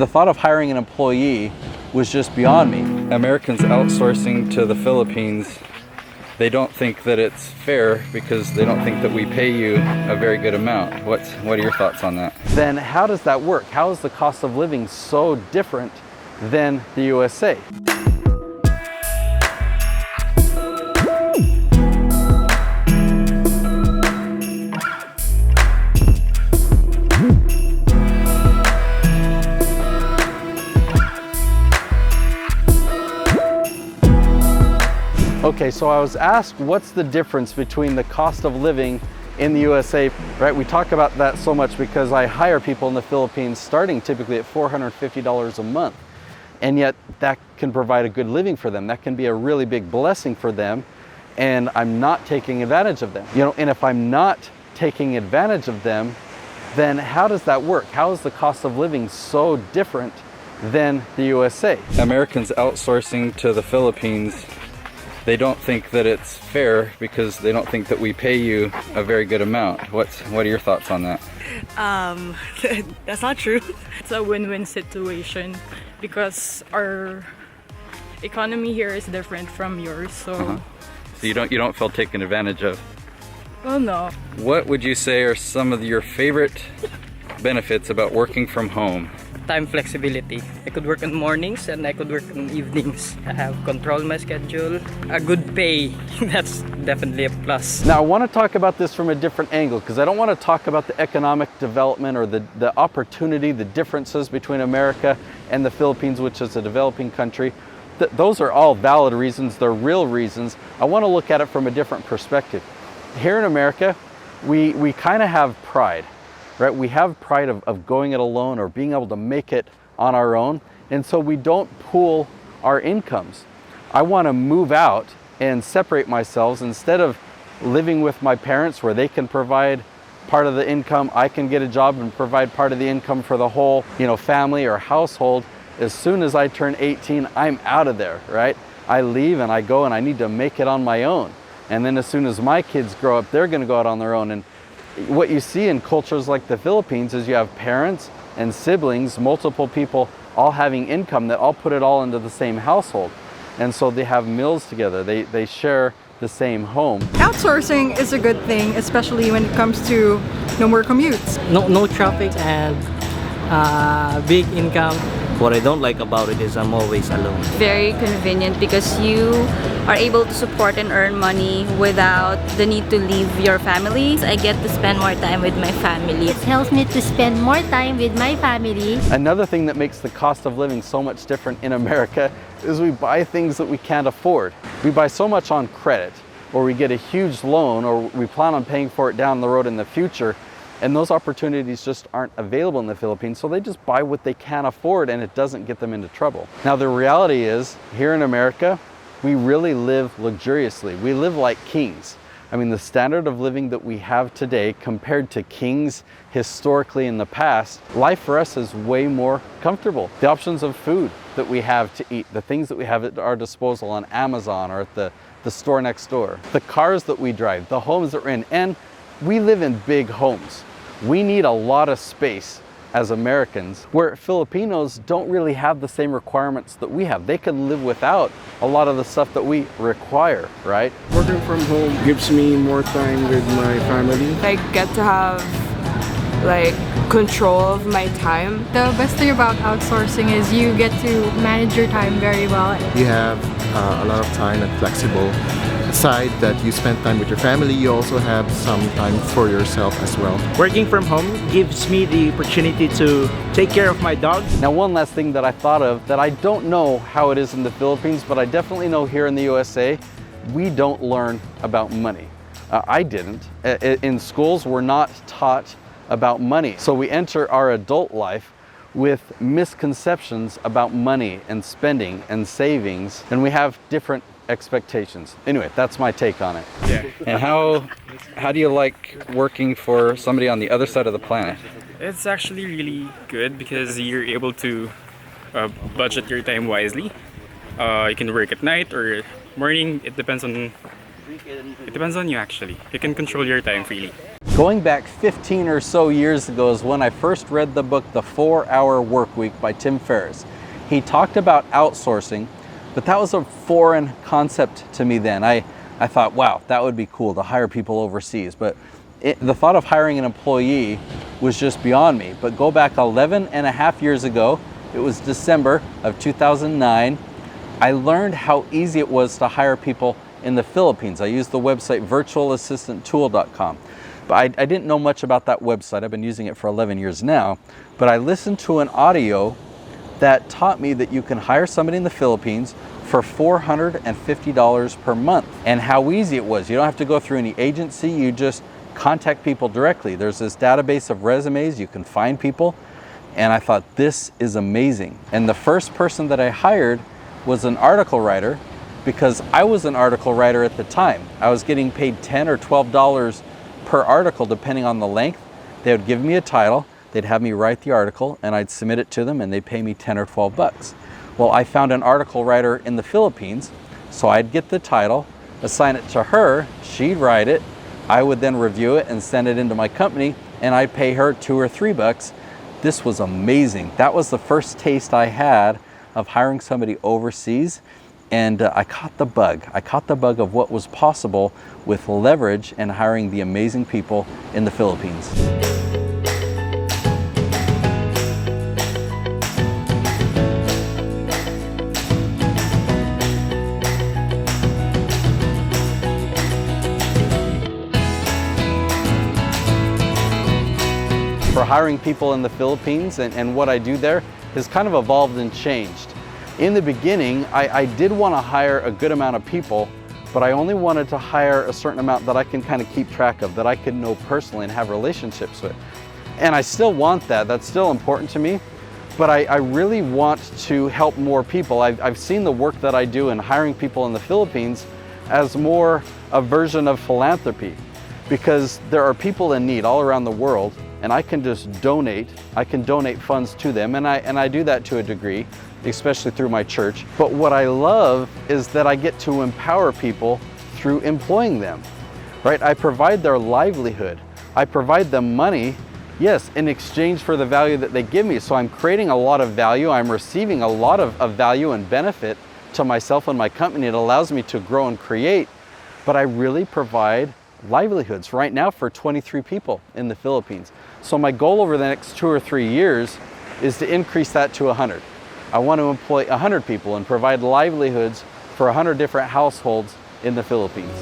The thought of hiring an employee was just beyond me. Americans outsourcing to the Philippines, they don't think that it's fair because they don't think that we pay you a very good amount. What are your thoughts on that? Then how does that work? How is the cost of living so different than the USA? Okay, so I was asked what's the difference between the cost of living in the USA, right? We talk about that so much because I hire people in the Philippines starting typically at $450 a month. And yet that can provide a good living for them. That can be a really big blessing for them. And I'm not taking advantage of them. And if I'm not taking advantage of them, then how does that work? How is the cost of living so different than the USA? Americans outsourcing to the Philippines, they don't think that it's fair because they don't think that we pay you a very good amount. What are your thoughts on that? That's not true. It's a win-win situation because our economy here is different from yours. So you don't feel taken advantage of? Well, no. What would you say are some of your favorite benefits about working from home? Time flexibility. I could work on mornings and I could work on evenings. I have control my schedule. A good pay, that's definitely a plus. Now I want to talk about this from a different angle because I don't want to talk about the economic development or the opportunity, the differences between America and the Philippines, which is a developing country. Those are all valid reasons, they're real reasons. I want to look at it from a different perspective. Here in America, we kind of have pride. Right? We have pride of going it alone or being able to make it on our own. And so we don't pool our incomes. I want to move out and separate myself. Instead of living with my parents where they can provide part of the income, I can get a job and provide part of the income for the whole, family or household. As soon as I turn 18, I'm out of there, right? I leave and I go and I need to make it on my own. And then as soon as my kids grow up, they're going to go out on their own. And what you see in cultures like the Philippines is you have parents and siblings, multiple people all having income that all put it all into the same household. And so they have meals together. They share the same home. Outsourcing is a good thing, especially when it comes to no more commutes. No traffic and big income. What I don't like about it is I'm always alone. Very convenient because you are able to support and earn money without the need to leave your family. I get to spend more time with my family. It helps me to spend more time with my family. Another thing that makes the cost of living so much different in America is we buy things that we can't afford. We buy so much on credit, or we get a huge loan, or we plan on paying for it down the road in the future. And those opportunities just aren't available in the Philippines, so they just buy what they can afford and it doesn't get them into trouble. Now the reality is, here in America, we really live luxuriously. We live like kings. I mean, the standard of living that we have today compared to kings historically in the past, life for us is way more comfortable. The options of food that we have to eat, the things that we have at our disposal on Amazon or at the store next door, the cars that we drive, the homes that we're in, and we live in big homes. We need a lot of space as Americans, where Filipinos don't really have the same requirements that we have. They can live without a lot of the stuff that we require, right? Working from home gives me more time with my family. I get to have control of my time. The best thing about outsourcing is you get to manage your time very well. You have a lot of time and flexible. Aside that you spend time with your family, you also have some time for yourself as well. Working from home gives me the opportunity to take care of my dog. Now, one last thing that I thought of that I don't know how it is in the Philippines, but I definitely know here in the USA, we don't learn about money. I didn't. In schools, we're not taught about money. So we enter our adult life with misconceptions about money and spending and savings, and we have different expectations. Anyway, that's my take on it. Yeah. And how do you like working for somebody on the other side of the planet? It's actually really good because you're able to budget your time wisely. You can work at night or morning. It depends on you actually. You can control your time freely. Going back 15 or so years ago is when I first read the book, The 4-Hour Workweek by Tim Ferriss. He talked about outsourcing, but that was a foreign concept to me then. I thought, wow, that would be cool to hire people overseas. But the thought of hiring an employee was just beyond me. But go back 11 and a half years ago, it was December of 2009, I learned how easy it was to hire people in the Philippines. I used the website virtualassistanttool.com. But I didn't know much about that website. I've been using it for 11 years now. But I listened to an audio that taught me that you can hire somebody in the Philippines for $450 per month, and how easy it was. You don't have to go through any agency, you just contact people directly. There's this database of resumes, you can find people, and I thought, this is amazing. And the first person that I hired was an article writer, because I was an article writer at the time. I was getting paid $10 or $12 per article depending on the length. They would give me a title, they'd have me write the article, and I'd submit it to them, and they'd pay me 10 or 12 bucks. Well, I found an article writer in the Philippines, so I'd get the title, assign it to her, she'd write it, I would then review it and send it into my company, and I'd pay her $2 or $3. This was amazing. That was the first taste I had of hiring somebody overseas, and I caught the bug. I caught the bug of what was possible with leverage and hiring the amazing people in the Philippines. For hiring people in the Philippines and what I do there has kind of evolved and changed. In the beginning, I did want to hire a good amount of people, but I only wanted to hire a certain amount that I can kind of keep track of, that I can know personally and have relationships with. And I still want that, that's still important to me, but I really want to help more people. I've seen the work that I do in hiring people in the Philippines as more a version of philanthropy, because there are people in need all around the world, and I can just donate. I can donate funds to them, and I do that to a degree, especially through my church. But what I love is that I get to empower people through employing them, right? I provide their livelihood. I provide them money, yes, in exchange for the value that they give me. So I'm creating a lot of value. I'm receiving a lot of value and benefit to myself and my company. It allows me to grow and create, but I really provide livelihoods right now for 23 people in the Philippines. So my goal over the next 2 or 3 years is to increase that to 100. I want to employ 100 people and provide livelihoods for 100 different households in the Philippines.